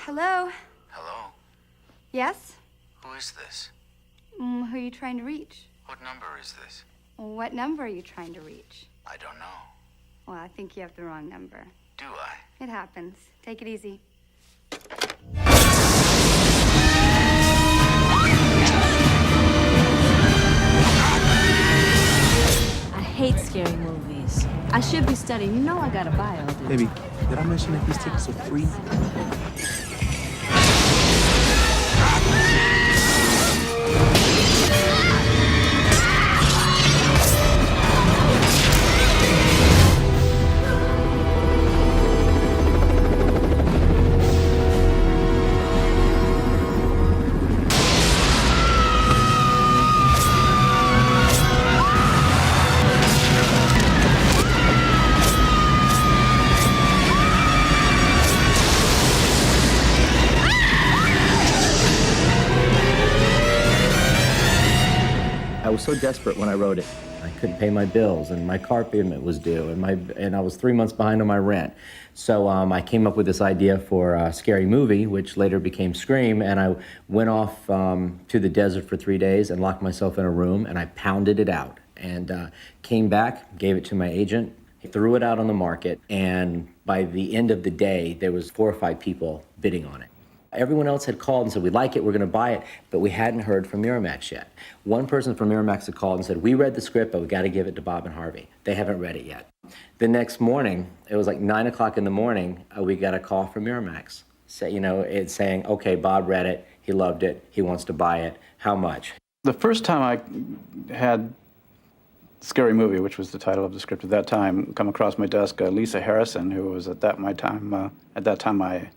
Hello? Hello? Yes? Who is this? Who are you trying to reach? What number is this? What number are you trying to reach? I don't know. Well, I think you have the wrong number. Do I? It happens. Take it easy. I hate scary movies. I should be studying. You know I got a bio. Baby, did I mention that these tickets are free? I was so desperate when I wrote it. I couldn't pay my bills, and my car payment was due, and I was 3 months behind on my rent. So I came up with this idea for a scary movie, which later became Scream, and I went off to the desert for 3 days and locked myself in a room, and I pounded it out. And came back, gave it to my agent, threw it out on the market, and by the end of the day, there was 4 or 5 people bidding on it. Everyone else had called and said, we like it, we're gonna buy it, but we hadn't heard from Miramax yet. One person from Miramax had called and said, we read the script, but we gotta give it to Bob and Harvey. They haven't read it yet. The next morning, it was like 9 o'clock in the morning, we got a call from Miramax. So, it's saying, okay, Bob read it, he loved it, he wants to buy it, how much? The first time I had Scary Movie, which was the title of the script at that time, come across my desk, Lisa Harrison, who was at that time my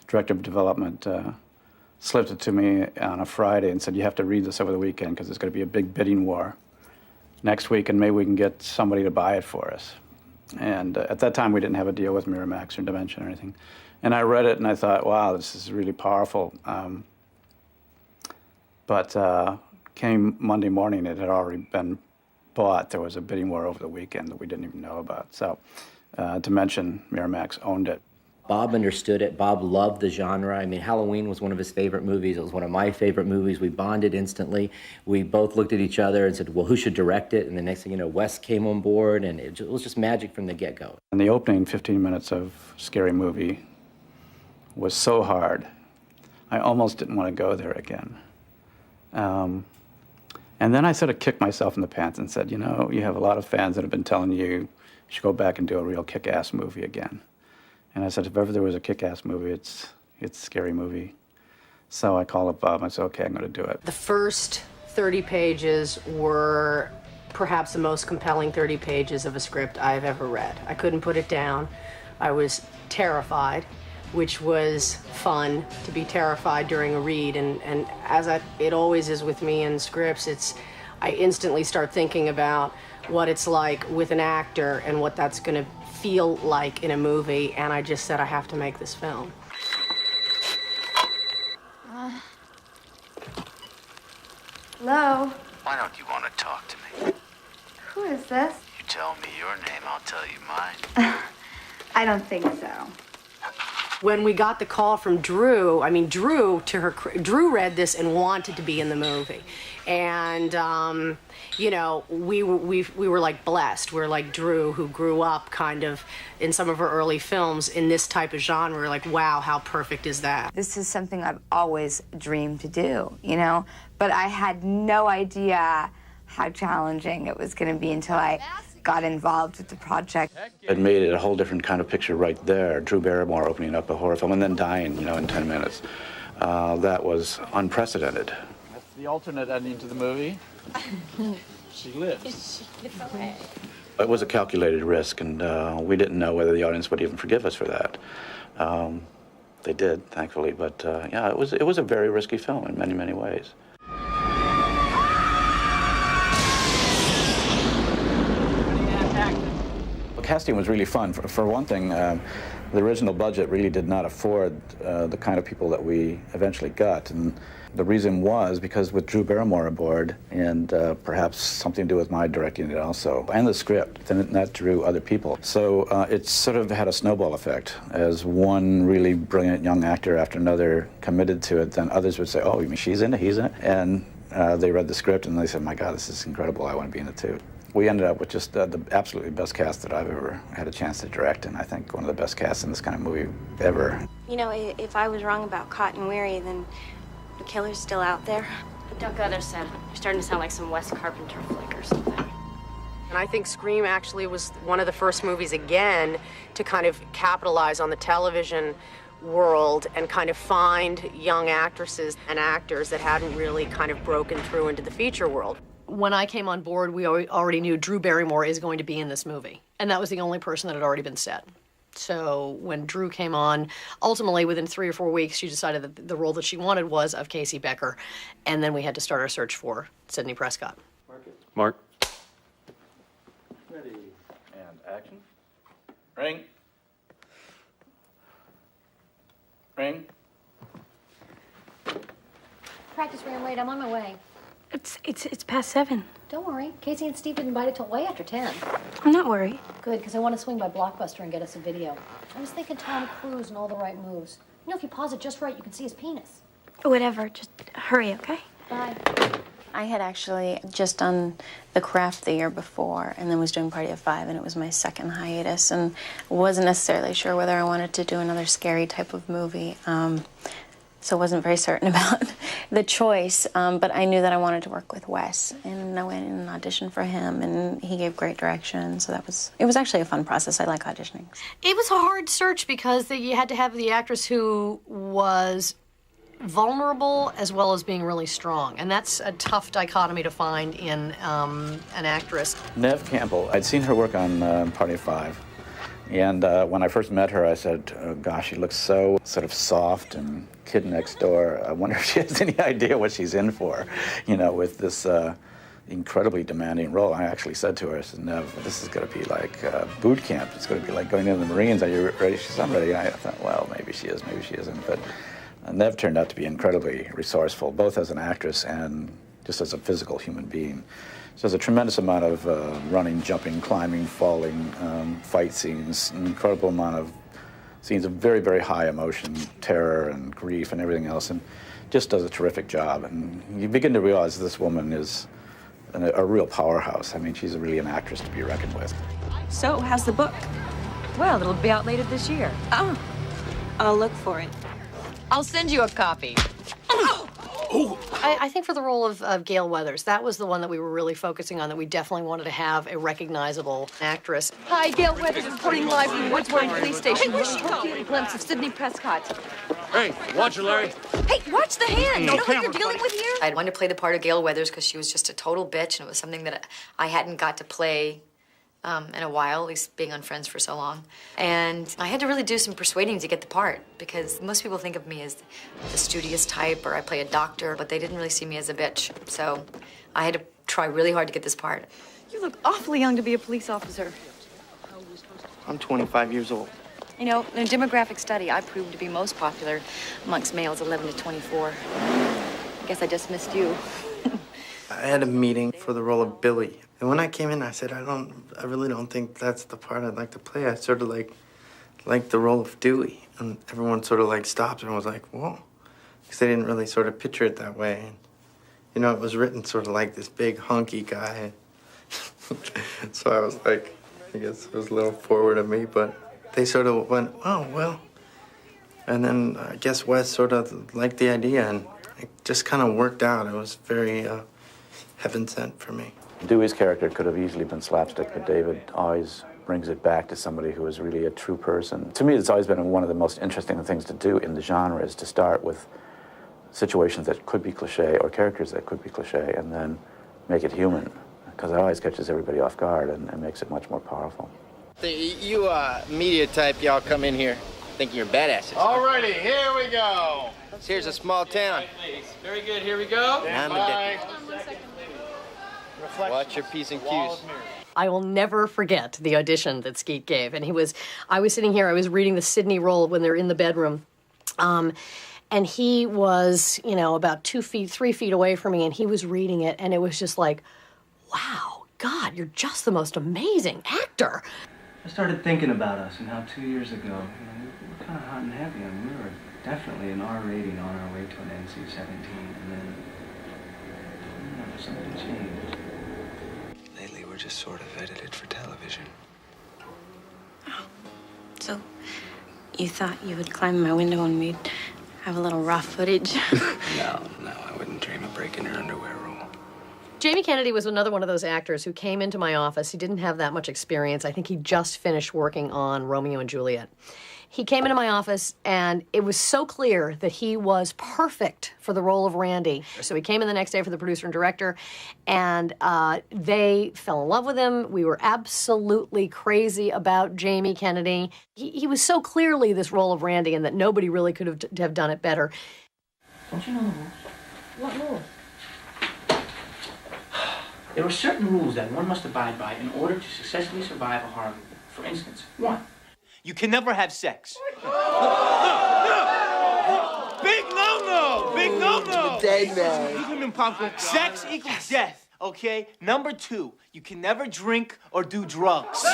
director of development, slipped it to me on a Friday and said, you have to read this over the weekend because there's going to be a big bidding war next week and maybe we can get somebody to buy it for us. And at that time we didn't have a deal with Miramax or Dimension or anything. And I read it and I thought, wow, this is really powerful. But came Monday morning, it had already been bought. There was a bidding war over the weekend that we didn't even know about. So Dimension, Miramax owned it. Bob understood it. Bob loved the genre. I mean, Halloween was one of his favorite movies. It was one of my favorite movies. We bonded instantly. We both looked at each other and said, well, who should direct it? And the next thing you know, Wes came on board, and it was just magic from the get-go. And the opening 15 minutes of Scary Movie was so hard, I almost didn't want to go there again. And then I sort of kicked myself in the pants and said, you have a lot of fans that have been telling you should go back and do a real kick-ass movie again. And I said, if ever there was a kick-ass movie, it's Scary Movie. So I called up Bob and I said, okay, I'm going to do it. The first 30 pages were perhaps the most compelling 30 pages of a script I've ever read. I couldn't put it down. I was terrified, which was fun to be terrified during a read. And as it always is with me in scripts, I instantly start thinking about what it's like with an actor and what that's going to feel like in a movie, and I just said I have to make this film. Hello? Why don't you want to talk to me? Who is this? You tell me your name, I'll tell you mine. I don't think so. When we got the call from Drew, Drew read this and wanted to be in the movie. And, we were like blessed. We're like Drew, who grew up kind of in some of her early films in this type of genre. We're like, wow, how perfect is that? This is something I've always dreamed to do, but I had no idea how challenging it was going to be until I got involved with the project. It made it a whole different kind of picture right there. Drew Barrymore opening up a horror film and then dying, in 10 minutes. That was unprecedented. That's the alternate ending to the movie. She lives. She gets away. It was a calculated risk, and we didn't know whether the audience would even forgive us for that. They did, thankfully, but it was a very risky film in many, many ways. Casting was really fun. For one thing, The original budget really did not afford the kind of people that we eventually got. And the reason was because with Drew Barrymore aboard, and perhaps something to do with my directing it also, and the script, then that drew other people. So it sort of had a snowball effect. As one really brilliant young actor after another committed to it, then others would say, oh, you mean she's in it, he's in it? And they read the script and they said, my God, this is incredible, I want to be in it too. We ended up with just the absolutely best cast that I've ever had a chance to direct, and I think one of the best casts in this kind of movie ever. You know, if I was wrong about Cotton Weary, then the killer's still out there. Doug Gutter said, you're starting to sound like some Wes Carpenter flick or something. And I think Scream actually was one of the first movies, again, to kind of capitalize on the television world and kind of find young actresses and actors that hadn't really kind of broken through into the feature world. When I came on board, we already knew Drew Barrymore is going to be in this movie. And that was the only person that had already been set. So when Drew came on, ultimately within 3 or 4 weeks, she decided that the role that she wanted was of Casey Becker. And then we had to start our search for Sidney Prescott. Mark. Ready, and action. Ring. Ring. Practice ran late. I'm on my way. It's past 7. Don't worry. Casey and Steve didn't invite it till way after 10. I'm not worried. Good, because I want to swing by Blockbuster and get us a video. I was thinking Tom Cruise and all the right moves. You know, if you pause it just right, you can see his penis. Whatever, just hurry, okay? Bye. I had actually just done The Craft the year before and then was doing Party of 5, and it was my second hiatus, and wasn't necessarily sure whether I wanted to do another scary type of movie. So I wasn't very certain about the choice, but I knew that I wanted to work with Wes, and I went and auditioned for him, and he gave great direction, so it was actually a fun process. I like auditioning. It was a hard search because you had to have the actress who was vulnerable as well as being really strong, and that's a tough dichotomy to find in an actress. Neve Campbell, I'd seen her work on Party of 5. And when I first met her, I said, oh, gosh, she looks so sort of soft and kid next door. I wonder if she has any idea what she's in for, you know, with this incredibly demanding role. I actually said to her, I said, Neve, this is going to be like boot camp. It's going to be like going into the Marines. Are you ready? She said, I'm ready. And I thought, well, maybe she is, maybe she isn't. But Neve turned out to be incredibly resourceful, both as an actress and just as a physical human being. So there's a tremendous amount of running, jumping, climbing, falling, fight scenes, an incredible amount of scenes of very, very high emotion, terror and grief and everything else, and just does a terrific job. And you begin to realize this woman is a real powerhouse. I mean, she's really an actress to be reckoned with. So, how's the book? Well, it'll be out later this year. Oh, I'll look for it. I'll send you a copy. I think for the role of Gale Weathers, that was the one that we were really focusing on, that we definitely wanted to have a recognizable actress. Hi, Gale Weathers reporting live from Woodsburn Police Station. Hey, where's she going? A glimpse of Sidney Prescott. Hey, watch it, Larry. Hey, watch the hand. You know what you're dealing with here? I wanted to play the part of Gale Weathers because she was just a total bitch, and it was something that I hadn't got to play in a while, at least being on Friends for so long. And I had to really do some persuading to get the part, because most people think of me as the studious type, or I play a doctor, but they didn't really see me as a bitch. So I had to try really hard to get this part. You look awfully young to be a police officer. I'm 25 years old. You know, in a demographic study, I proved to be most popular amongst males 11 to 24. I guess I just missed you. I had a meeting for the role of Billy. And when I came in, I said, I really don't think that's the part I'd like to play. I sort of like the role of Dewey. And everyone sort of like stopped and was like, whoa. Because they didn't really sort of picture it that way. And, you know, it was written sort of like this big hunky guy. So I was like, I guess it was a little forward of me, but they sort of went, oh, well. And then I guess Wes sort of liked the idea, and it just kind of worked out. It was very heaven sent for me. Dewey's character could have easily been slapstick, but David always brings it back to somebody who is really a true person. To me, it's always been one of the most interesting things to do in the genre, is to start with situations that could be cliche or characters that could be cliche, and then make it human, because it always catches everybody off guard and makes it much more powerful. You media type, y'all come in here thinking you're badasses. Alrighty, here we go. Here's a small town. Very good, here we go. I'm addicted. Watch your P's and Q's. I will never forget the audition that Skeet gave. And I was sitting here, I was reading the Sydney role when they're in the bedroom. And he was, about 3 feet away from me, and he was reading it, and it was just like, wow, God, you're just the most amazing actor. I started thinking about us and how 2 years ago, we were kind of hot and heavy. I mean, we were definitely an R rating on our way to an NC-17, and then, something changed. Lately, we're just sort of edited for television. Oh, so you thought you would climb my window and we'd have a little raw footage? No, I wouldn't dream of breaking your underwear rule. Jamie Kennedy was another one of those actors who came into my office. He didn't have that much experience. I think he just finished working on Romeo and Juliet. He came into my office, and it was so clear that he was perfect for the role of Randy. So he came in the next day for the producer and director, and they fell in love with him. We were absolutely crazy about Jamie Kennedy. He was so clearly this role of Randy, and that nobody really could have done it better. Don't you know the rules? What rules? There are certain rules that one must abide by in order to successfully survive a horror movie. For instance, 1, you can never have sex. Big no-no! Big no-no! Dead man. Human popcorn. Sex equals death, okay? Number 2, you can never drink or do drugs. No.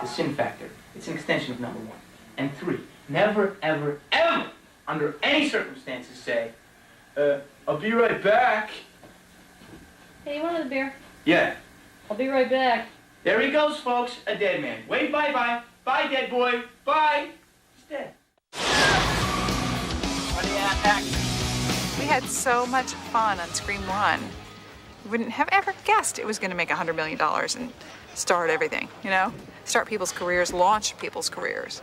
The sin factor. It's an extension of number 1. And 3, never, ever, ever, under any circumstances, say, I'll be right back. Hey, you want another beer? Yeah. I'll be right back. There he goes, folks, a dead man. Wave bye-bye. Bye, dead boy. Bye. He's dead. We had so much fun on Scream 1. We wouldn't have ever guessed it was going to make $100 million and start everything, Start people's careers, launch people's careers.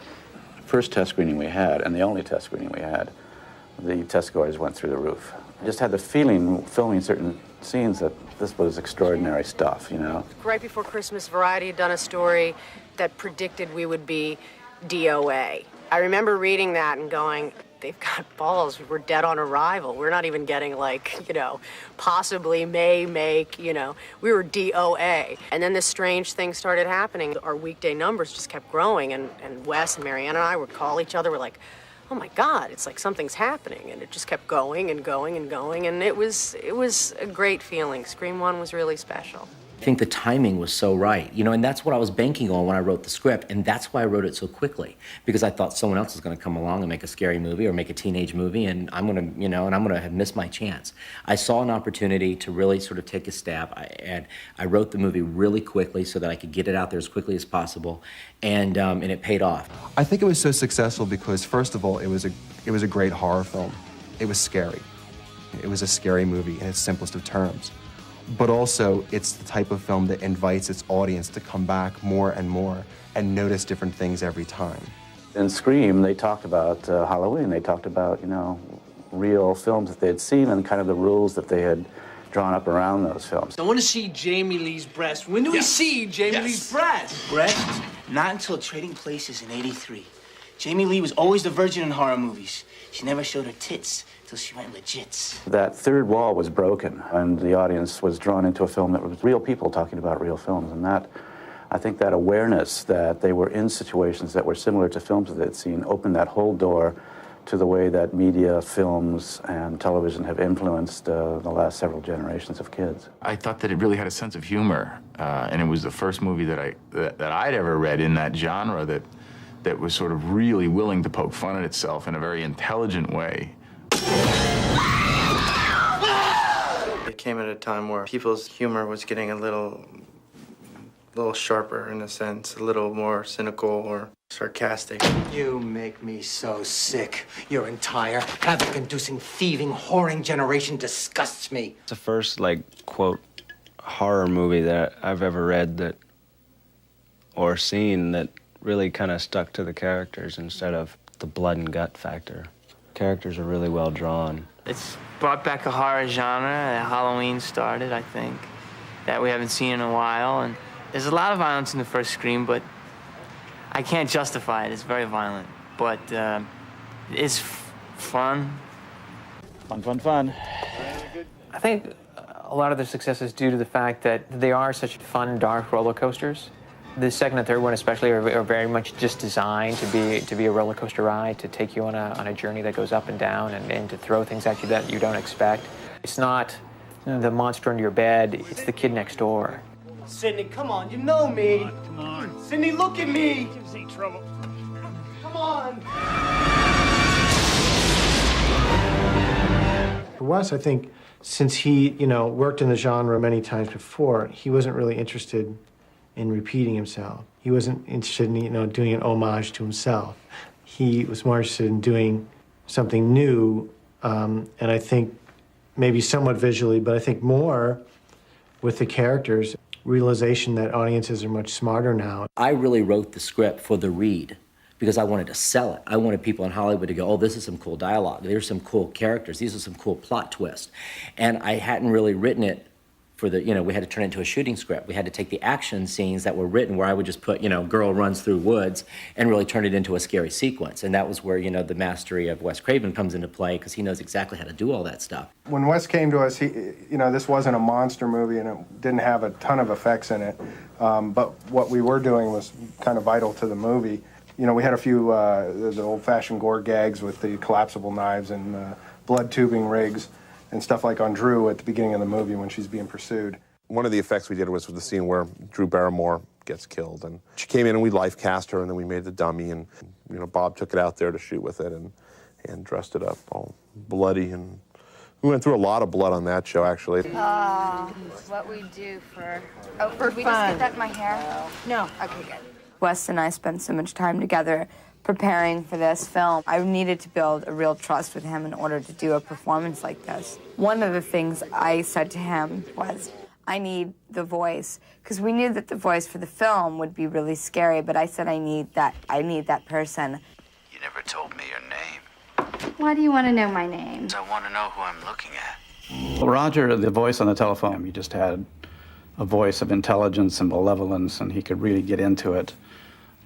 First test screening we had, and the only test screening we had, the test scores went through the roof. I just had the feeling, filming certain scenes, that this was extraordinary stuff, Right before Christmas, Variety had done a story that predicted we would be DOA. I remember reading that and going, they've got balls. We're dead on arrival. We're not even getting, possibly may make, we were DOA. And then this strange thing started happening. Our weekday numbers just kept growing, and Wes and Marianne and I would call each other. We're like, oh my God, it's like something's happening. And it just kept going and going and going. And it was a great feeling. Scream 1 was really special. I think the timing was so right, and that's what I was banking on when I wrote the script, and that's why I wrote it so quickly, because I thought someone else was going to come along and make a scary movie or make a teenage movie, and I'm going to, and I'm going to have missed my chance. I saw an opportunity to really sort of take a stab, and I wrote the movie really quickly so that I could get it out there as quickly as possible, and it paid off. I think it was so successful because, first of all, it was a great horror film. It was scary. It was a scary movie in its simplest of terms. But also, it's the type of film that invites its audience to come back more and more and notice different things every time. In Scream, they talked about Halloween. They talked about, real films that they had seen and kind of the rules that they had drawn up around those films. I want to see Jamie Lee's breast. When do we see Jamie Lee's breast? Breast? Not until Trading Places in '83. Jamie Lee was always the virgin in horror movies. She never showed her tits till she went legits. That third wall was broken, and the audience was drawn into a film that was real people talking about real films. And I think that awareness that they were in situations that were similar to films that they'd seen opened that whole door to the way that media, films, and television have influenced the last several generations of kids. I thought that it really had a sense of humor, and it was the first movie that I'd ever read in that genre that was sort of really willing to poke fun at itself in a very intelligent way. It came at a time where people's humor was getting a little sharper in a sense, a little more cynical or sarcastic. You make me so sick. Your entire havoc-inducing, thieving, whoring generation disgusts me. It's the first, quote, horror movie that I've ever read or seen that really kind of stuck to the characters instead of the blood and gut factor. Characters are really well drawn. It's brought back a horror genre that Halloween started, I think, that we haven't seen in a while. And there's a lot of violence in the first Scream, but I can't justify it. It's very violent, but it's fun. Fun. I think A lot of their success is due to the fact that they are such fun, dark roller coasters. The second and third one especially are very much just designed to be a roller coaster ride, to take you on a journey that goes up and down and to throw things at you that you don't expect. It's not the monster under your bed, it's the kid next door. Sidney, come on, you know me. Come on. Sidney, look at me. Gives me trouble. Come on. For Wes, I think since he, worked in the genre many times before, he wasn't really interested in repeating himself. He wasn't interested in, doing an homage to himself. He was more interested in doing something new, and I think maybe somewhat visually, but I think more with the characters, realization that audiences are much smarter now. I really wrote the script for the read because I wanted to sell it. I wanted people in Hollywood to go, oh, this is some cool dialogue. There's some cool characters. These are some cool plot twists. And I hadn't really written it for the, we had to turn it into a shooting script. We had to take the action scenes that were written where I would just put, girl runs through woods and really turn it into a scary sequence. And that was where, the mastery of Wes Craven comes into play because he knows exactly how to do all that stuff. When Wes came to us, this wasn't a monster movie and it didn't have a ton of effects in it. But what we were doing was kind of vital to the movie. We had a few the old-fashioned gore gags with the collapsible knives and blood tubing rigs and stuff like on Drew at the beginning of the movie when she's being pursued. One of the effects we did was the scene where Drew Barrymore gets killed. And she came in and we life cast her and then we made the dummy and, Bob took it out there to shoot with it and dressed it up all bloody. And we went through a lot of blood on that show, actually. What we do for... Oh, did we just get that in my hair? No. Okay, good. Wes and I spent so much time together preparing for this film. I needed to build a real trust with him in order to do a performance like this. One of the things I said to him was, I need the voice, because we knew that the voice for the film would be really scary, but I said I need that person. You never told me your name. Why do you want to know my name? I want to know who I'm looking at. Well, Roger, the voice on the telephone, he just had a voice of intelligence and malevolence, and he could really get into it.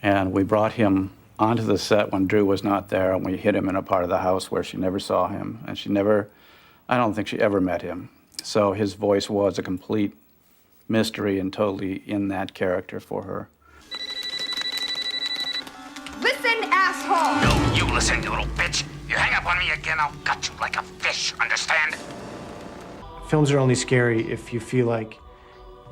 And we brought him onto the set when Drew was not there, and we hid him in a part of the house where she never saw him, and I don't think she ever met him. So his voice was a complete mystery and totally in that character for her. Listen, asshole! No, you listen, you little bitch. You hang up on me again, I'll gut you like a fish, understand? Films are only scary if you feel like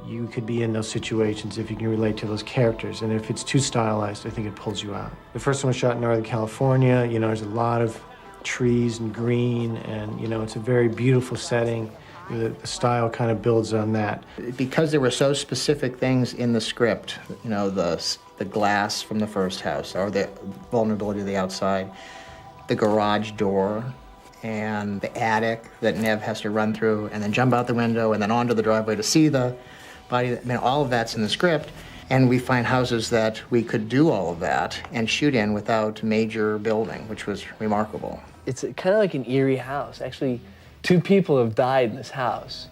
you could be in those situations, if you can relate to those characters. And if it's too stylized, I think it pulls you out. The first one was shot in Northern California. There's a lot of trees and green, and, it's a very beautiful setting. The style kind of builds on that. Because there were so specific things in the script, the glass from the first house, or the vulnerability of the outside, the garage door, and the attic that Neve has to run through, and then jump out the window, and then onto the driveway to see the body. All of that's in the script, and we find houses that we could do all of that and shoot in without major building, which was remarkable. It's kind of like an eerie house. Actually, 2 people have died in this house.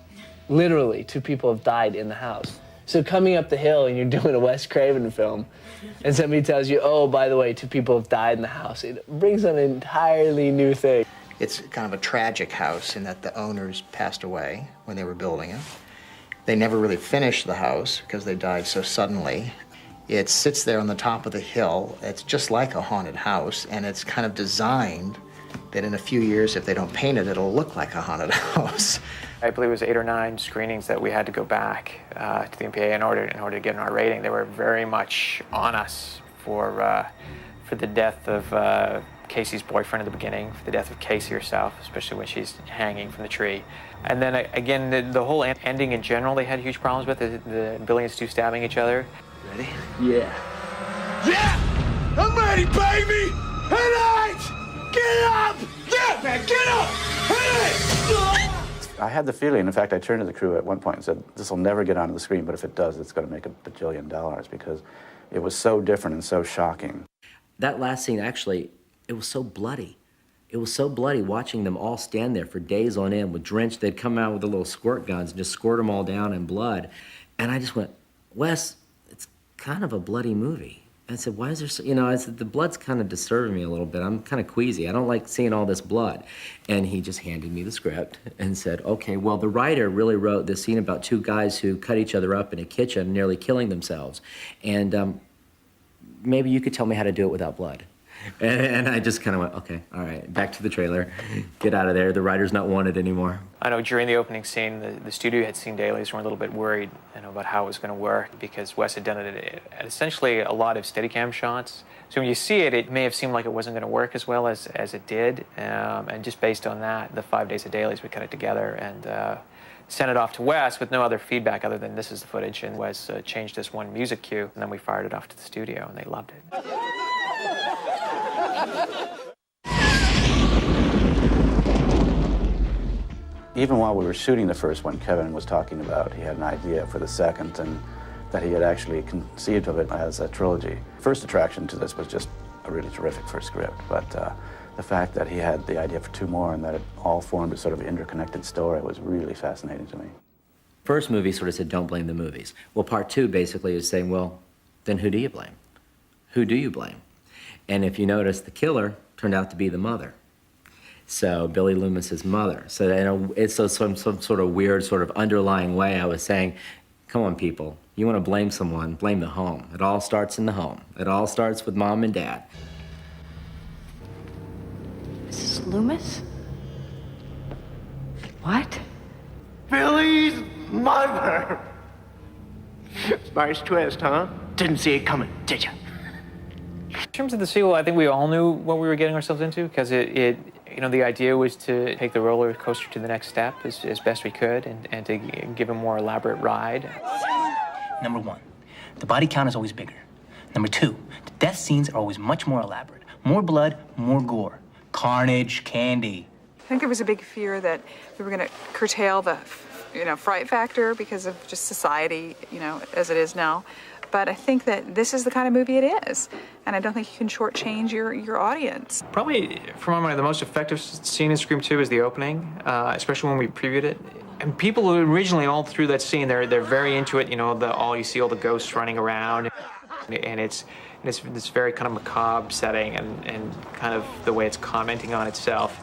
Literally, 2 people have died in the house. So coming up the hill and you're doing a Wes Craven film, and somebody tells you, oh, by the way, 2 people have died in the house, it brings an entirely new thing. It's kind of a tragic house in that the owners passed away when they were building it. They never really finished the house because they died so suddenly. It sits there on the top of the hill. It's just like a haunted house, and it's kind of designed that in a few years, if they don't paint it, it'll look like a haunted house. I believe it was 8 or 9 screenings that we had to go back to the MPA in order to get an R rating. They were very much on us for the death of Casey's boyfriend at the beginning, for the death of Casey herself, especially when she's hanging from the tree. And then again, the whole ending in general, they had huge problems with the Billy and Stu stabbing each other. Ready? Yeah. Yeah! I'm ready, baby! Hit it! Get up! Yeah, man, get up! Hit it! I had the feeling, in fact, I turned to the crew at one point and said, this will never get onto the screen, but if it does, it's going to make $1 bajillion because it was so different and so shocking. That last scene, actually, it was so bloody. It was so bloody watching them all stand there for days on end with drenched. They'd come out with the little squirt guns and just squirt them all down in blood. And I just went, Wes, it's kind of a bloody movie. I said, why is there so, I said, the blood's kind of disturbing me a little bit. I'm kind of queasy. I don't like seeing all this blood. And he just handed me the script and said, okay, well, the writer really wrote this scene about two guys who cut each other up in a kitchen, nearly killing themselves. And maybe you could tell me how to do it without blood. And I just kind of went, okay, all right, back to the trailer. Get out of there. The writer's not wanted anymore. I know during the opening scene, the studio had seen dailies and were a little bit worried, about how it was going to work because Wes had done it at essentially a lot of Steadicam shots. So when you see it, it may have seemed like it wasn't going to work as well as it did. And just based on that, the 5 days of dailies, we cut it together and sent it off to Wes with no other feedback other than this is the footage. And Wes changed this one music cue, and then we fired it off to the studio, and they loved it. Even while we were shooting the first one, Kevin was talking about he had an idea for the second and that he had actually conceived of it as a trilogy. First attraction to this was just a really terrific first script, but the fact that he had the idea for 2 more and that it all formed a sort of interconnected story was really fascinating to me. First movie sort of said, don't blame the movies. Well, part 2 basically is saying, well, then who do you blame? Who do you blame? And if you notice, the killer turned out to be the mother. So Billy Loomis's mother. So it's some sort of weird sort of underlying way I was saying, come on, people. You want to blame someone, blame the home. It all starts in the home. It all starts with mom and dad. Mrs. Loomis? What? Billy's mother! Nice twist, huh? Didn't see it coming, did you? In terms of the sequel, I think we all knew what we were getting ourselves into because the idea was to take the roller coaster to the next step as best we could and to give a more elaborate ride. Number 1, the body count is always bigger. Number 2, the death scenes are always much more elaborate. More blood, more gore. Carnage, candy. I think there was a big fear that we were going to curtail the, fright factor because of just society, as it is now. But I think that this is the kind of movie it is. And I don't think you can shortchange your audience. Probably, for my mind, the most effective scene in Scream 2 is the opening, especially when we previewed it. And people originally, all through that scene, they're very into it. You see all the ghosts running around. And it's this very kind of macabre setting and kind of the way it's commenting on itself.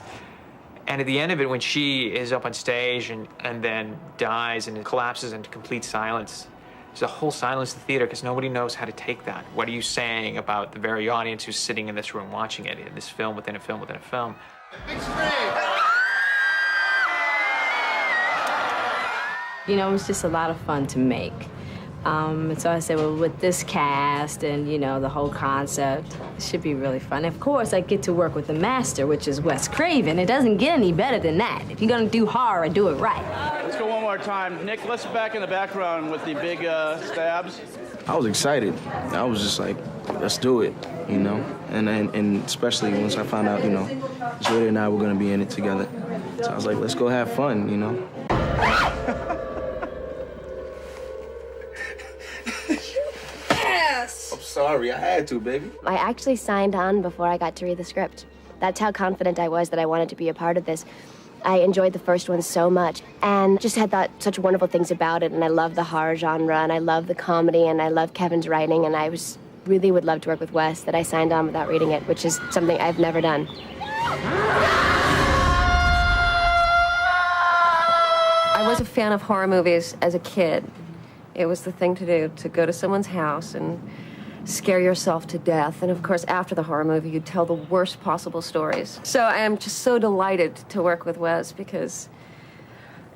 And at the end of it, when she is up on stage and then dies and it collapses into complete silence, there's a whole silence in the theater because nobody knows how to take that. What are you saying about the very audience who's sitting in this room watching it, in this film within a film within a film? Big screen! It was just a lot of fun to make. And so I said, well, with this cast and, the whole concept, it should be really fun. Of course, I get to work with the master, which is Wes Craven. It doesn't get any better than that. If you're going to do horror, do it right. Let's go one more time. Nick, let's back in the background with the big stabs. I was excited. I was just like, let's do it, And especially once I found out, Jada and I were going to be in it together. So I was like, let's go have fun, Yes! I'm sorry, I had to, baby. I actually signed on before I got to read the script. That's how confident I was that I wanted to be a part of this. I enjoyed the first one so much and just had thought such wonderful things about it. And I love the horror genre and I love the comedy and I love Kevin's writing. And I really would love to work with Wes, that I signed on without reading it, which is something I've never done. I was a fan of horror movies as a kid. It was the thing to do, to go to someone's house and scare yourself to death. And of course, after the horror movie, you'd tell the worst possible stories. So I am just so delighted to work with Wes because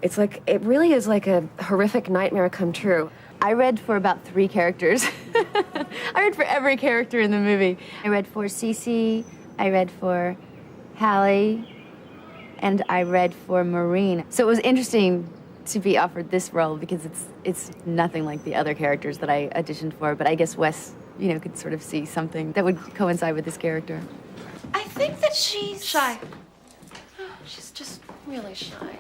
it really is like a horrific nightmare come true. I read for about 3 characters. I read for every character in the movie. I read for Cece, I read for Hallie, and I read for Maureen. So it was interesting to be offered this role because it's nothing like the other characters that I auditioned for, but I guess Wes, could sort of see something that would coincide with this character. I think that she's... shy. Oh, she's just really shy.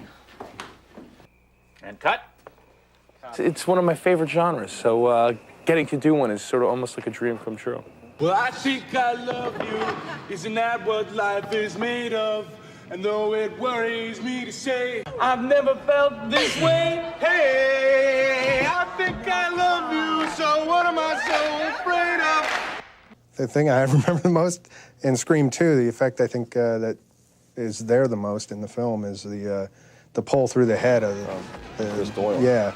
And cut. It's one of my favorite genres, so getting to do one is sort of almost like a dream come true. Well, I think I love you. Isn't that what life is made of? And though it worries me to say, I've never felt this way. Hey, I think I love you, so what am I so afraid of? The thing I remember the most in Scream 2, the effect I think that is there the most in the film is the pull through the head of Chris Doyle. Yeah,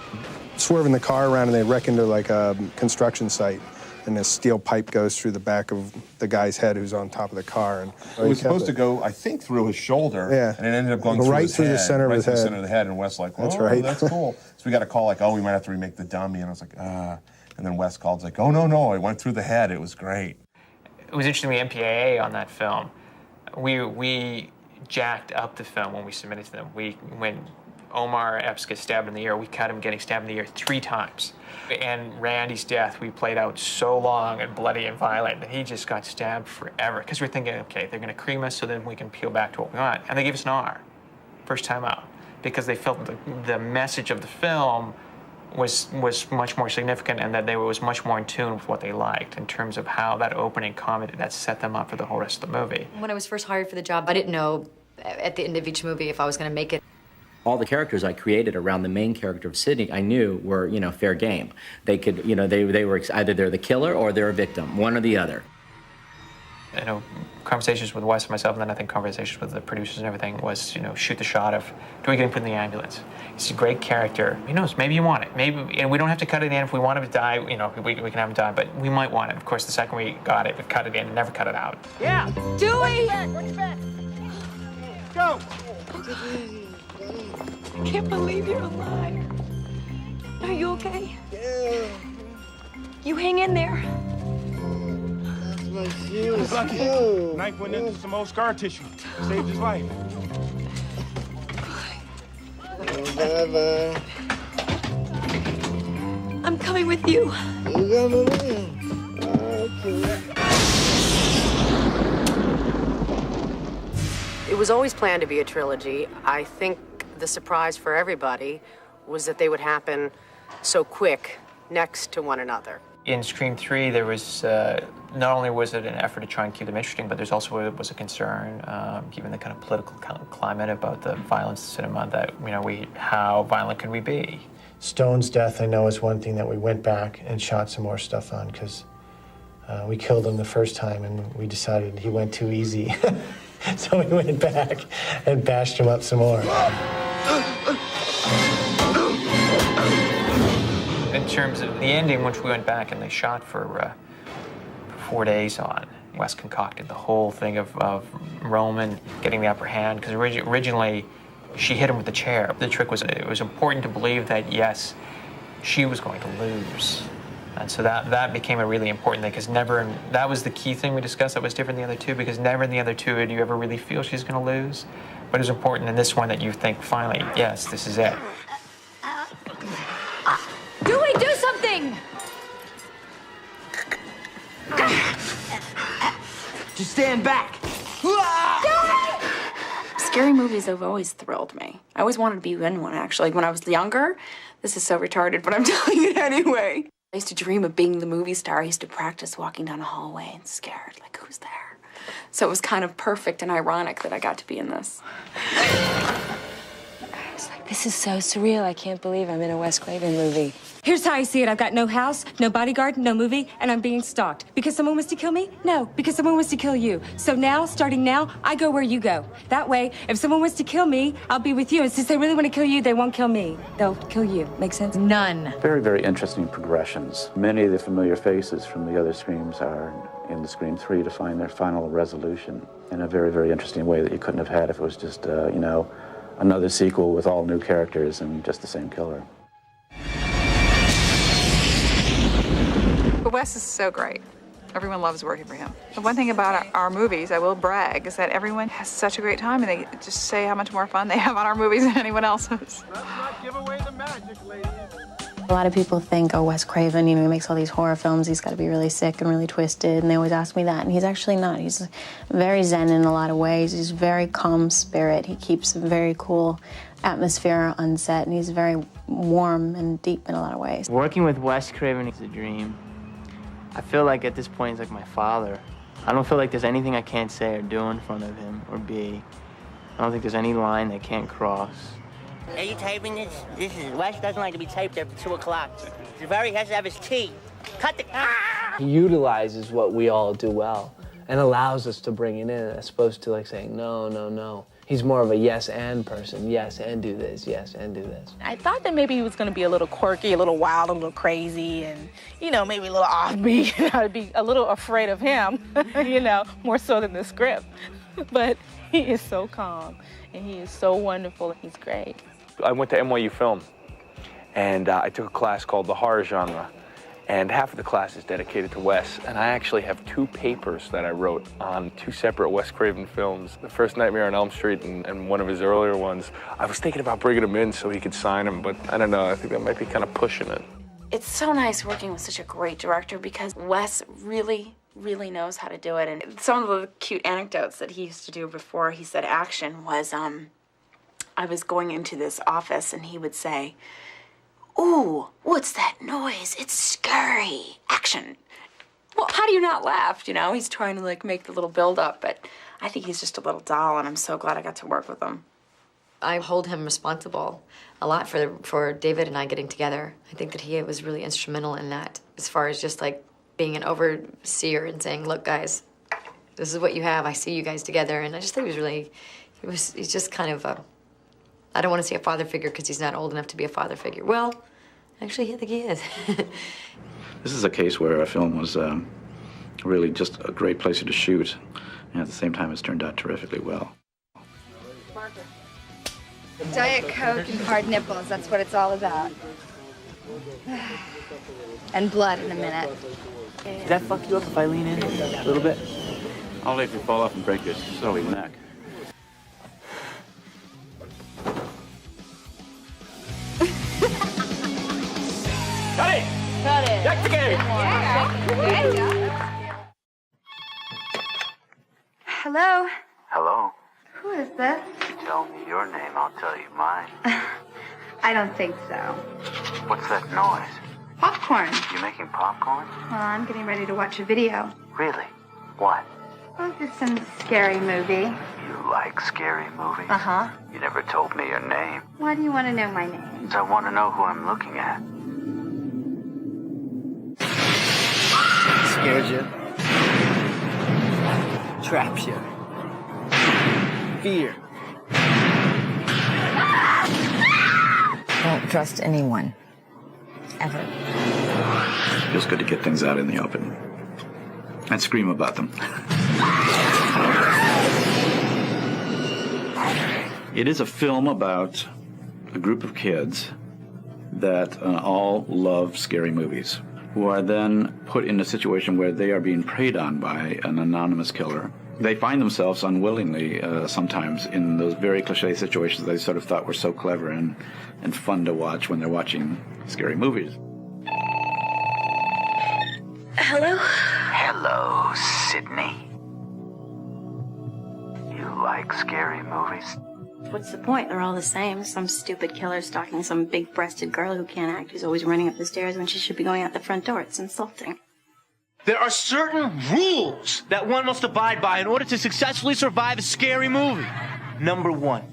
swerving the car around and they wreck into like a construction site, and this steel pipe goes through the back of the guy's head who's on top of the car. And it was supposed to go, I think, through his shoulder. Yeah. And it ended up going Right his through the head, center of right his through the head. center of the head. And Wes like, oh, That's right. that's cool. So we got a call like, oh, we might have to remake the dummy. And I was like, and then Wes called like, oh, no, it went through the head. It was great. It was interesting, the MPAA on that film, we jacked up the film when we submitted to them. When Omar Epps gets stabbed in the ear, we cut him getting stabbed in the ear 3 times. And Randy's death, we played out so long and bloody and violent that he just got stabbed forever. Because we're thinking, okay, they're going to cream us so then we can peel back to what we want. And they gave us an R, first time out, because they felt the message of the film was much more significant and that they was much more in tune with what they liked in terms of how that opening comedy that set them up for the whole rest of the movie. When I was first hired for the job, I didn't know at the end of each movie if I was going to make it. All the characters I created around the main character of Sidney, I knew were, fair game. They could, they were either they're the killer or they're a victim, one or the other. Conversations with Wes and myself, and then I think conversations with the producers and everything was, shoot the shot of, do we get him put in the ambulance? He's a great character. Who knows, maybe you want it. Maybe, we don't have to cut it in. If we want him to die, we can have him die, but we might want it. Of course, the second we got it, we cut it in and never cut it out. Yeah. Dewey! Go. I can't believe you're alive. Are you okay? Yeah. You hang in there. Lucky. Knife went into some old scar tissue. Saved his life. Bye-bye. I'm coming with you. You coming with me? Okay. It was always planned to be a trilogy. I think the surprise for everybody was that they would happen so quick next to one another. In Scream 3, there was, not only was it an effort to try and keep them interesting, but there's also was a concern, given the kind of political climate about the violence in cinema, that, how violent can we be? Stone's death, I know, is one thing that we went back and shot some more stuff on, because we killed him the first time and we decided he went too easy. So we went back and bashed him up some more. In terms of the ending, which we went back and they shot for 4 days on, Wes concocted the whole thing of Roman getting the upper hand, because originally she hit him with the chair. The trick was it was important to believe that, yes, she was going to lose. And so that became a really important thing, because that was the key thing we discussed that was different than the other two, because never in the other two do you ever really feel she's going to lose. But it was important in this one that you think, finally, yes, this is it. Dewey, do something! Just stand back. Scary movies have always thrilled me. I always wanted to be in one, actually. When I was younger, this is so retarded, but I'm telling you anyway. I used to dream of being the movie star. I used to practice walking down a hallway and scared, like, who's there? So it was kind of perfect and ironic that I got to be in this. It's like, this is so surreal. I can't believe I'm in a Wes Craven movie. Here's how I see it. I've got no house, no bodyguard, no movie, and I'm being stalked. Because someone wants to kill me? No, because someone wants to kill you. So now, starting now, I go where you go. That way, if someone wants to kill me, I'll be with you. And since they really want to kill you, they won't kill me. They'll kill you. Make sense? None. Very, very interesting progressions. Many of the familiar faces from the other Screams are in the Scream 3 to find their final resolution in a very, very interesting way that you couldn't have had if it was just, another sequel with all new characters and just the same killer. But Wes is so great. Everyone loves working for him. The one thing about our movies, I will brag, is that everyone has such a great time, and they just say how much more fun they have on our movies than anyone else's. Let's not give away the magic, ladies. A lot of people think, oh, Wes Craven, he makes all these horror films. He's got to be really sick and really twisted, and they always ask me that, and he's actually not. He's very zen in a lot of ways. He's a very calm spirit. He keeps a very cool atmosphere on set, and he's very warm and deep in a lot of ways. Working with Wes Craven is a dream. I feel like at this point he's like my father. I don't feel like there's anything I can't say or do in front of him or be. I don't think there's any line they can't cross. Are you taping this? Wes doesn't like to be taped after 2 o'clock. He has to have his tea. Cut the... He utilizes what we all do well and allows us to bring it in as opposed to like saying, no, no, no. He's more of a yes and person. Yes, and do this. Yes, and do this. I thought that maybe he was going to be a little quirky, a little wild, a little crazy, and, you know, maybe a little offbeat. I'd be a little afraid of him, you know, more so than the script. But he is so calm, and he is so wonderful, and he's great. I went to NYU Film, and I took a class called the horror genre. And half of the class is dedicated to Wes. And I actually have 2 papers that I wrote on 2 separate Wes Craven films. The first Nightmare on Elm Street and one of his earlier ones. I was thinking about bringing him in so he could sign him, but I don't know, I think that might be kind of pushing it. It's so nice working with such a great director because Wes really knows how to do it. And some of the cute anecdotes that he used to do before he said action was, I was going into this office and he would say, "Ooh, what's that noise? It's scary. Action." Well, how do you not laugh, you know? He's trying to, like, make the little build-up, but I think he's just a little doll, and I'm so glad I got to work with him. I hold him responsible a lot for David and I getting together. I think that he was really instrumental in that, as far as just, like, being an overseer and saying, look, guys, this is what you have. I see you guys together. And I just think he's just kind of a, I don't want to say a father figure because he's not old enough to be a father figure. Well, actually, I think he is. This is a case where a film was really just a great place to shoot, and at the same time, it's turned out terrifically well. Diet Coke and hard nipples, that's what it's all about. And blood in a minute. Did that fuck you up if I lean in a little bit? Only if you fall off and break your silly neck. Cut it! Cut it. Back to game! Hello? Hello. Who is this? Tell me your name, I'll tell you mine. I don't think so. What's that noise? Popcorn. You making popcorn? Well, I'm getting ready to watch a video. Really? What? Oh, just some scary movie. You like scary movies? Uh-huh. You never told me your name. Why do you want to know my name? So I want to know who I'm looking at. Scared you. Traps you. Fear. Don't trust anyone. Ever. Feels good to get things out in the open and scream about them. It is a film about a group of kids that all love scary movies, who are then put in a situation where they are being preyed on by an anonymous killer. They find themselves unwillingly sometimes in those very cliche situations they sort of thought were so clever and fun to watch when they're watching scary movies. Hello? Hello, Sydney. You like scary movies? What's the point? They're all the same. Some stupid killer stalking some big-breasted girl who can't act, who's always running up the stairs when she should be going out the front door. It's insulting. There are certain rules that one must abide by in order to successfully survive a scary movie. Number 1,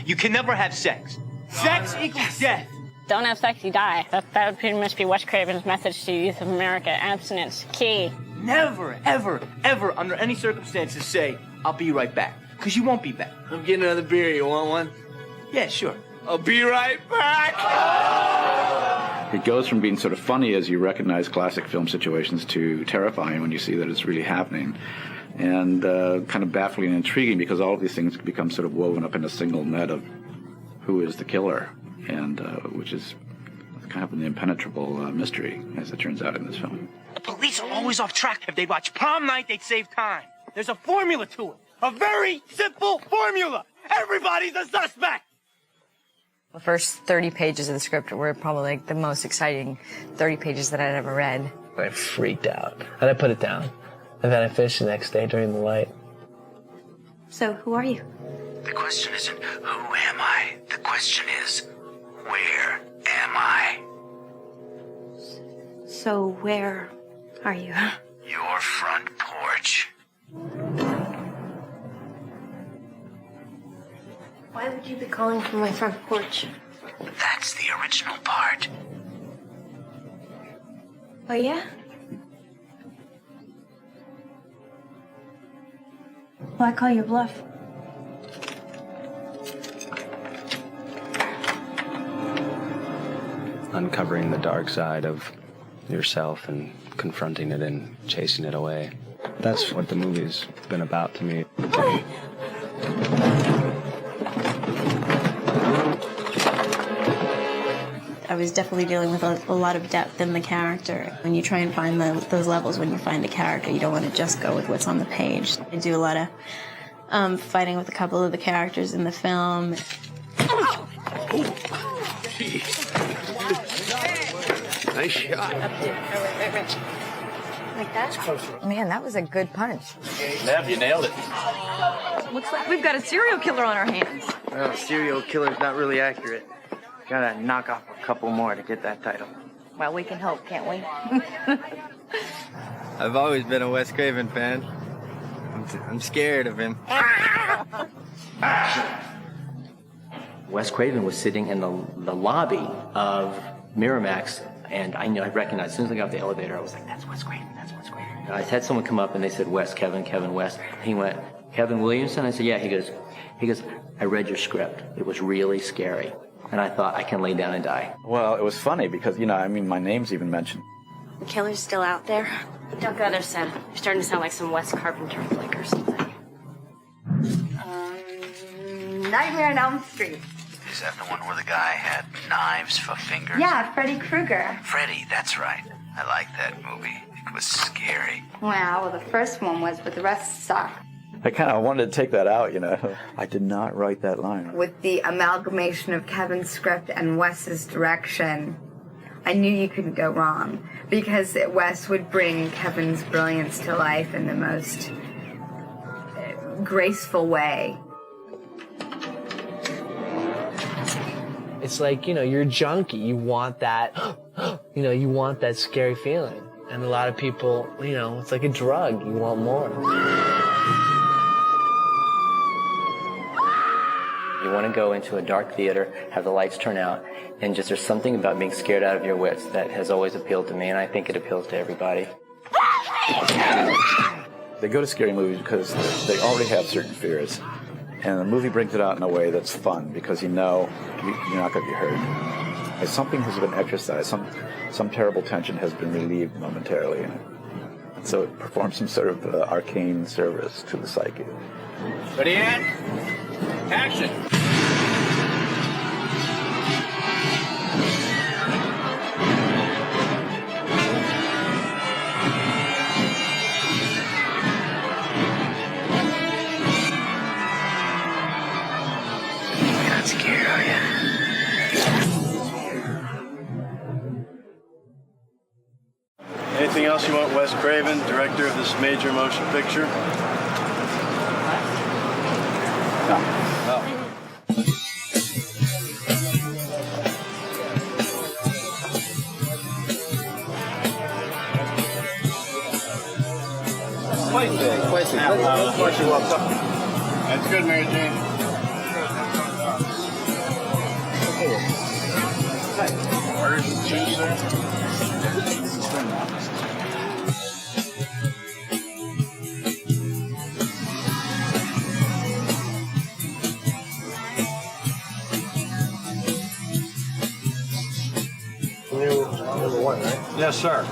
you can never have sex. Sex equals death. Don't have sex, you die. That would pretty much be Wes Craven's message to the youth of America. Abstinence, key. Never, ever, ever, under any circumstances say, I'll be right back. Because you won't be back. I'm getting another beer. You want one? Yeah, sure. I'll be right back. It goes from being sort of funny as you recognize classic film situations to terrifying when you see that it's really happening, and kind of baffling and intriguing because all of these things become sort of woven up in a single net of who is the killer, and which is kind of an impenetrable mystery, as it turns out in this film. The police are always off track. If they watch Prom Night, they'd save time. There's a formula to it. A very simple formula. Everybody's a suspect. The first 30 pages of the script were probably like the most exciting 30 pages that I'd ever read. I freaked out, and I put it down. And then I fished the next day during the light. So, who are you? The question isn't, who am I? The question is, where am I? So, where are you? Your front porch. Why would you be calling from my front porch? That's the original part. Oh, yeah? Well, I call your bluff. Uncovering the dark side of yourself and confronting it and chasing it away. That's what the movie's been about to me. I was definitely dealing with a lot of depth in the character. When you try and find those levels when you find a character, you don't want to just go with what's on the page. I do a lot of fighting with a couple of the characters in the film. Nice shot. Like that? Man, that was a good punch. Neve, you nailed it. Looks like we've got a serial killer on our hands. Well, serial killer's not really accurate. Gotta knock off a couple more to get that title. Well, we can hope, can't we? I've always been a Wes Craven fan. I'm scared of him. Wes Craven was sitting in the lobby of Miramax, and I recognized, as soon as I got off the elevator, I was like, that's Wes Craven, that's Wes Craven. And I had someone come up and they said, Wes, Kevin, Wes. And he went, Kevin Williamson? I said, yeah. He goes, I read your script. It was really scary. And I thought, I can lay down and die. Well, it was funny because, my name's even mentioned. The killer's still out there. Doug Others said, you're starting to sound like some Wes Carpenter flick or something. Nightmare on Elm Street. Is that the one where the guy had knives for fingers? Yeah, Freddy Krueger. Freddy, that's right. I like that movie. It was scary. Well, the first one was, but the rest suck. I kind of wanted to take that out, I did not write that line. With the amalgamation of Kevin's script and Wes's direction, I knew you couldn't go wrong, because Wes would bring Kevin's brilliance to life in the most graceful way. It's like, you're a junkie. You want that, you want that scary feeling. And a lot of people, it's like a drug. You want more. You want to go into a dark theater, have the lights turn out, and just there's something about being scared out of your wits that has always appealed to me, and I think it appeals to everybody. They go to scary movies because they already have certain fears. And the movie brings it out in a way that's fun because you're not going to be hurt. As something has been exercised, some terrible tension has been relieved momentarily. And so it performs some sort of arcane service to the psyche. Ready, Ann? Action! Scared, are you? Anything else you want, Wes Craven, director of this major motion picture? No. Posey. That's good, Mary Jane. Number one, right? Yes, sir.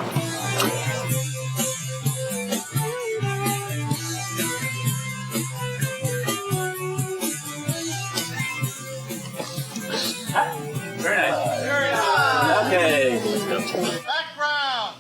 Very nice. Very nice. Okay. Background.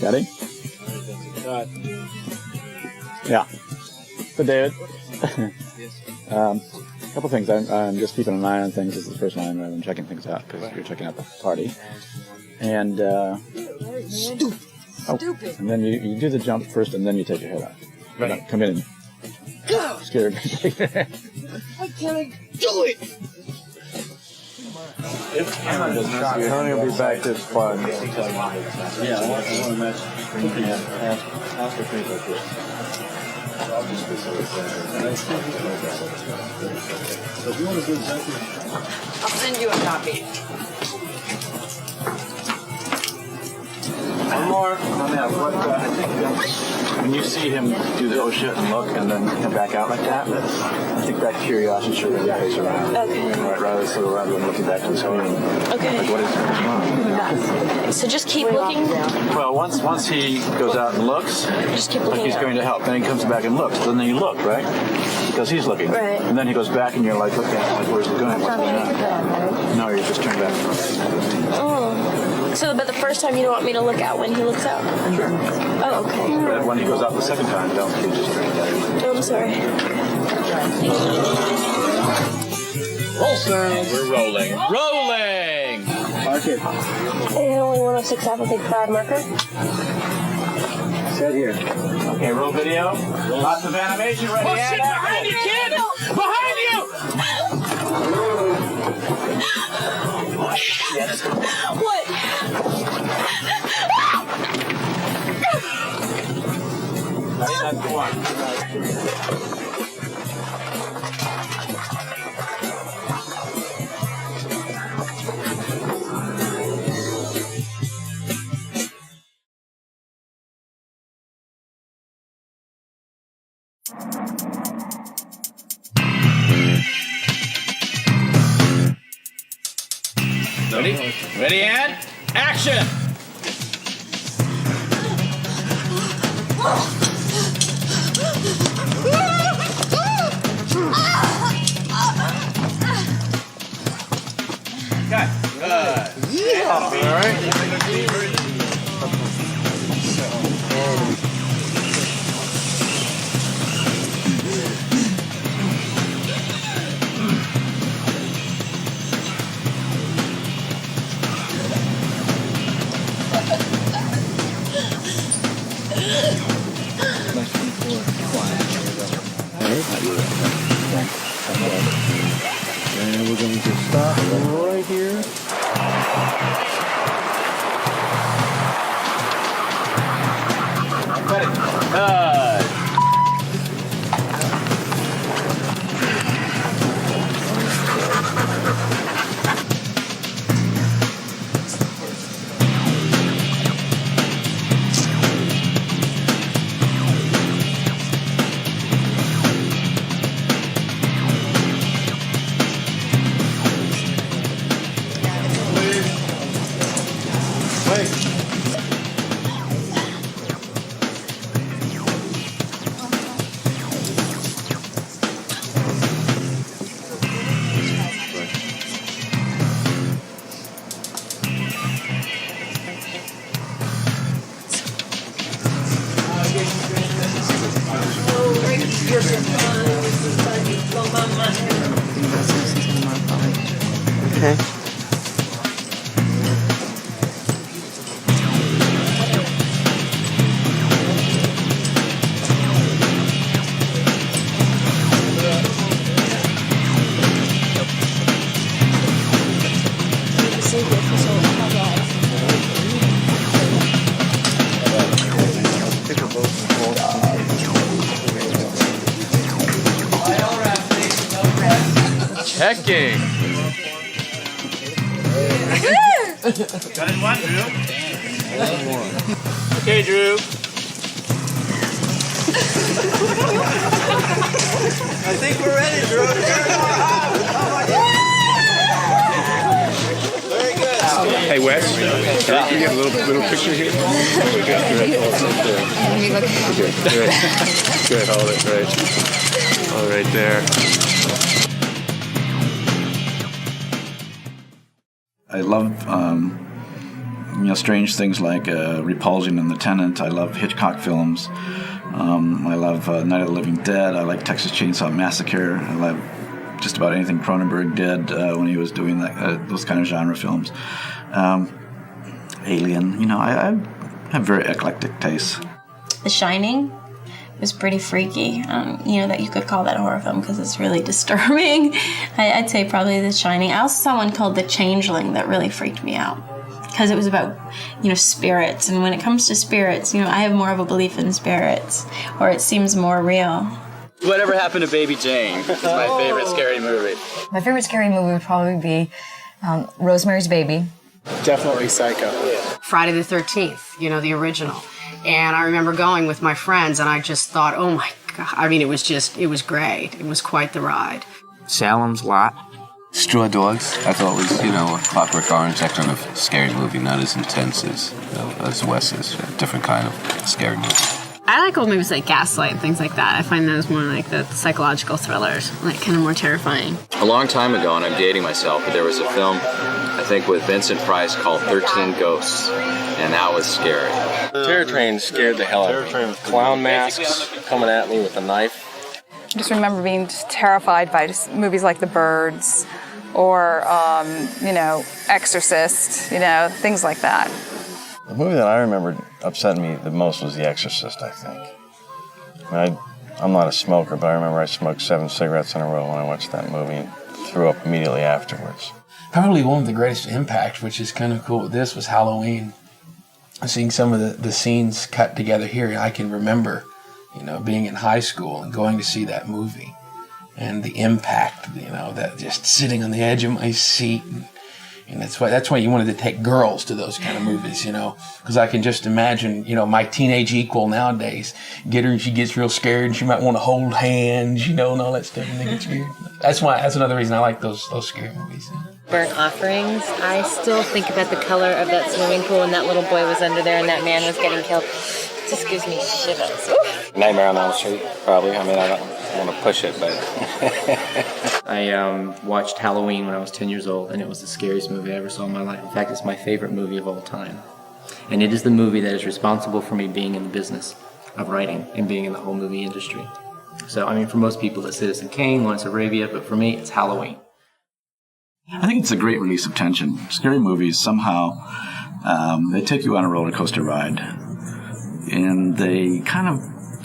Ready? Yeah. So, David, a couple things. I'm just keeping an eye on things. This is the first line rather than checking things out because you're checking out the party. And Stupid. And then you do the jump first, and then you take your head off. Ready? Come in. Scared. I can't do it. Tony will be back this far. Yeah, I want to match. Ask for things like this. I'll send you a copy. One more. I think when you see him do the oh shit and look and then come back out like that, I think that curiosity should really face around. Okay. Rather than looking back to the screen. Okay. Like, what's wrong? So just keep looking. Well, once he goes out and looks, just keep like looking. he's going to help. Then he comes back and looks. Then you look, right? Because he's looking. Right. And then he goes back and you're like, okay, like, where's he going? What's going on? No, you just turn back. Oh. So, but the first time you don't want me to look out when he looks out? Sure. Oh, okay. But when he goes out the second time, don't you just turn back. Oh, I'm sorry. Roll sound. We're rolling. Rolling! Arquette. And only 106 applique 5 marker. Sit here. Okay, roll video. Lots of animation ready. Oh, shit, behind you, kid! Behind you! Oh, shit. What? Ready? Ready and action! Cut. Yeah. All right. And we're going to stop right here. Cut it. Okay. Checking. Got it one, Drew. Okay, Drew. I think we're ready, Drew. Very good. Hey, Wes. Can we get a little picture here? We got it. Good. Good. Hold it. Right. All right there. I love, strange things like Repulsion and The Tenant. I love Hitchcock films. I love Night of the Living Dead. I like Texas Chainsaw Massacre. I love just about anything Cronenberg did when he was doing those kind of genre films. Alien. I have very eclectic tastes. The Shining was pretty freaky. That you could call that a horror film because it's really disturbing. I'd say probably The Shining. I also saw one called The Changeling that really freaked me out because it was about, spirits. And when it comes to spirits, I have more of a belief in spirits, or it seems more real. Whatever Happened to Baby Jane is my favorite scary movie. My favorite scary movie would probably be Rosemary's Baby. Definitely Psycho. Friday the 13th, the original. And I remember going with my friends, and I just thought, oh my God. I mean, it was great. It was quite the ride. Salem's Lot. Straw Dogs. I thought was, a Clockwork Orange, that kind of scary movie, not as intense as Wes's. A different kind of scary movie. I like old movies like Gaslight and things like that. I find those more like the psychological thrillers, like kind of more terrifying. A long time ago, and I'm dating myself, but there was a film, I think, with Vincent Price called 13 Ghosts, and that was scary. Terror Train scared the hell out of me. Clown masks coming at me with a knife. I just remember being just terrified by just movies like The Birds or, Exorcist, things like that. The movie that I remember upsetting me the most was The Exorcist, I think. I'm not a smoker, but I remember I smoked 7 cigarettes in a row when I watched that movie and threw up immediately afterwards. Probably one of the greatest impact, which is kind of cool with this, was Halloween. Seeing some of the scenes cut together here, I can remember, being in high school and going to see that movie. And the impact, that just sitting on the edge of my seat. And that's why you wanted to take girls to those kind of movies, because I can just imagine, my teenage equal nowadays, get her and she gets real scared and she might want to hold hands, and all that stuff, and they get scared. That's another reason I like those scary movies. Burnt Offerings. I still think about the color of that swimming pool when that little boy was under there and that man was getting killed. It just gives me shivers. Oof. Nightmare on Elm Street, probably. I don't want to push it, but... I watched Halloween when I was 10 years old, and it was the scariest movie I ever saw in my life. In fact, it's my favorite movie of all time. And it is the movie that is responsible for me being in the business of writing and being in the whole movie industry. So, for most people, it's Citizen Kane, Lawrence of Arabia, but for me, it's Halloween. I think it's a great release of tension. Scary movies, somehow, they take you on a roller coaster ride, and they kind of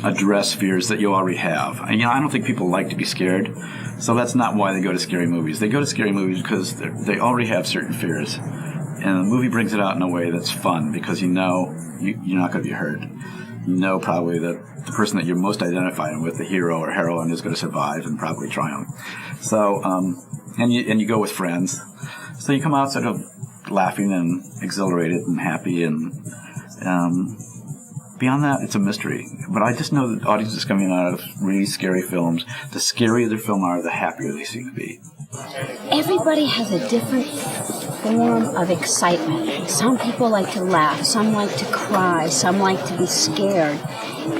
address fears that you already have. I don't think people like to be scared, so that's not why they go to scary movies. They go to scary movies because they already have certain fears, and the movie brings it out in a way that's fun because you're not going to be hurt. Probably that the person that you're most identifying with, the hero or heroine, is going to survive and probably triumph. So, and you go with friends, so you come out sort of laughing and exhilarated and happy, and beyond that, it's a mystery. But I just know that audiences coming out of really scary films, the scarier their film are, the happier they seem to be. Everybody has a different form of excitement. Some people like to laugh, some like to cry, some like to be scared.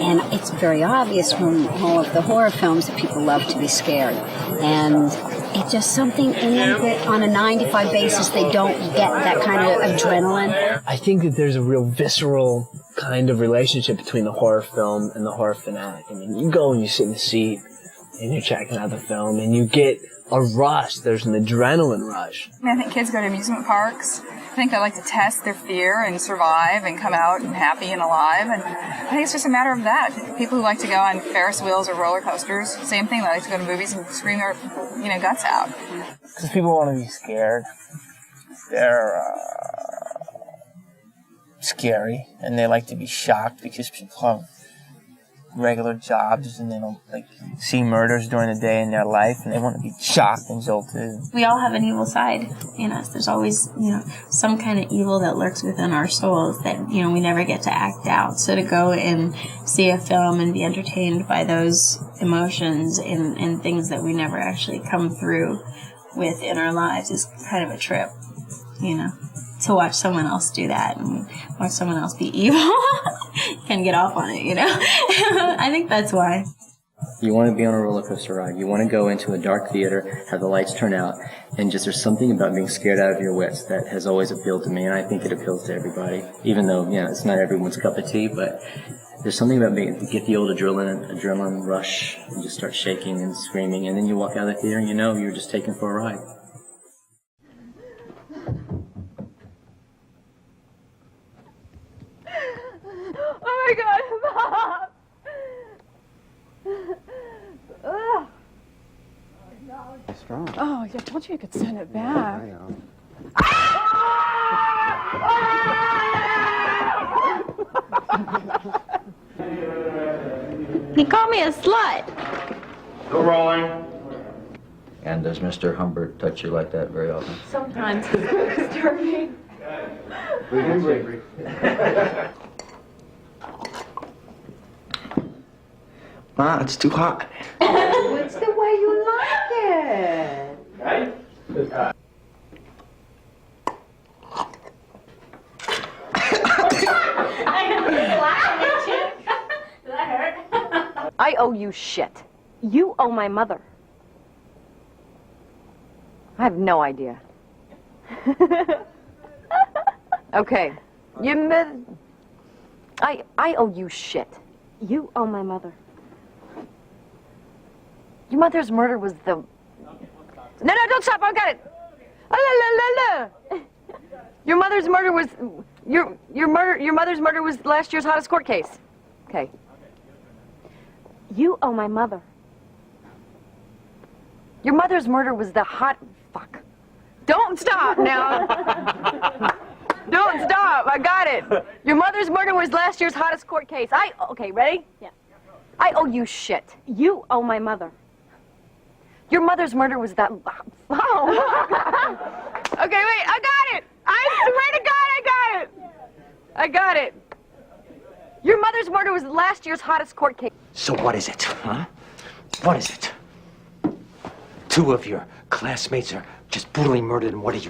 And it's very obvious from all of the horror films that people love to be scared. And it's just something in them that on a 9-to-5 basis they don't get that kind of adrenaline. I think that there's a real visceral kind of relationship between the horror film and the horror fanatic. You go and you sit in the seat and you're checking out the film and you get a rush. There's an adrenaline rush. I think kids go to amusement parks. I think they like to test their fear and survive and come out and happy and alive. And I think it's just a matter of that. People who like to go on Ferris wheels or roller coasters, same thing. They like to go to movies and scream their guts out. Because people want to be scared. They're scary, and they like to be shocked because people have regular jobs and they don't see murders during the day in their life, and they want to be shocked and jolted. We all have an evil side in us. There's always, some kind of evil that lurks within our souls that, we never get to act out. So to go and see a film and be entertained by those emotions and things that we never actually come through with in our lives is kind of a trip, to watch someone else do that and watch someone else be evil can get off on it, I think that's why. You want to be on a roller coaster ride. You want to go into a dark theater, have the lights turn out, and just there's something about being scared out of your wits that has always appealed to me, and I think it appeals to everybody. Even though, it's not everyone's cup of tea, but there's something about get the old adrenaline rush and just start shaking and screaming, and then you walk out of the theater and you're just taken for a ride. Oh my God, Bob! I told you you could send it back. I know. He called me a slut. Go rolling. And does Mr. Humbert touch you like that very often? Sometimes it's so disturbing. Ma, it's too hot. It's the way you like it. Right? I owe you shit. You owe my mother. I have no idea. Okay. I owe you shit. You owe my mother. Your mother's murder was the... No, don't stop. I got it. La, la, la, la. Your mother's murder was... Your mother's murder was last year's hottest court case. Okay. You owe my mother. Your mother's murder was the hot... Fuck. Don't stop now. Don't stop. I got it. Your mother's murder was last year's hottest court case. Okay, ready? Yeah. I owe you shit. You owe my mother. Your mother's murder was that... Oh. Okay, wait. I got it. I swear to God, I got it. I got it. Your mother's murder was last year's hottest court case. So what is it, huh? What is it? Two of your classmates are just brutally murdered, and what do?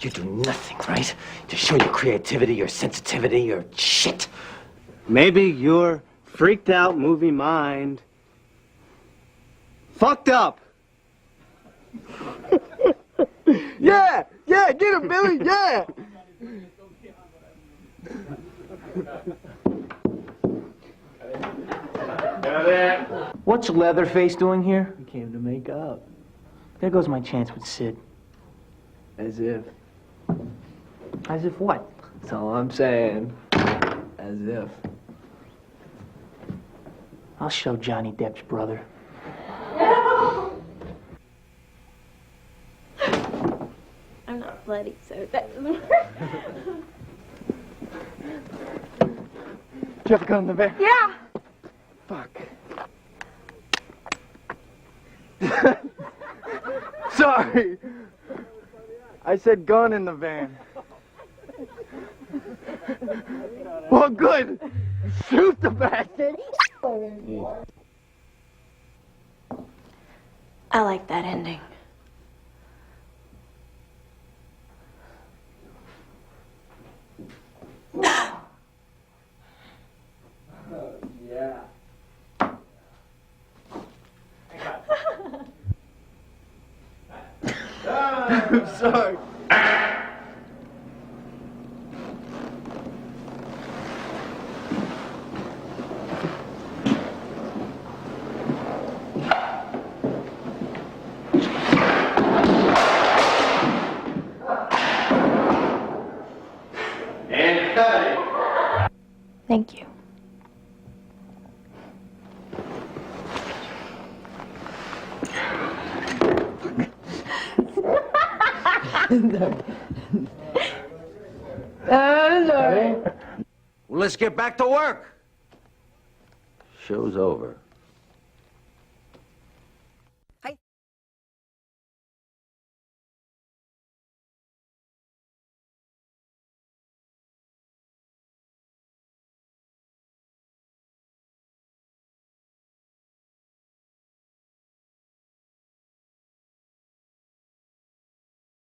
You do nothing, right? To show your creativity, your sensitivity, your shit. Maybe your freaked out movie mind fucked up. Yeah, get him, Billy, yeah. What's Leatherface doing here? He came to make up. There goes my chance with Sid. As if. As if what? That's all I'm saying. As if. I'll show Johnny Depp's brother. I'm not bloody, so that doesn't work. Did you have a gun in the van? Yeah. Fuck. Sorry. I said gun in the van. Well, good. Shoot the bastard. I like that ending. Yeah. I'm sorry. Thank you. Well, let's get back to work. Show's over.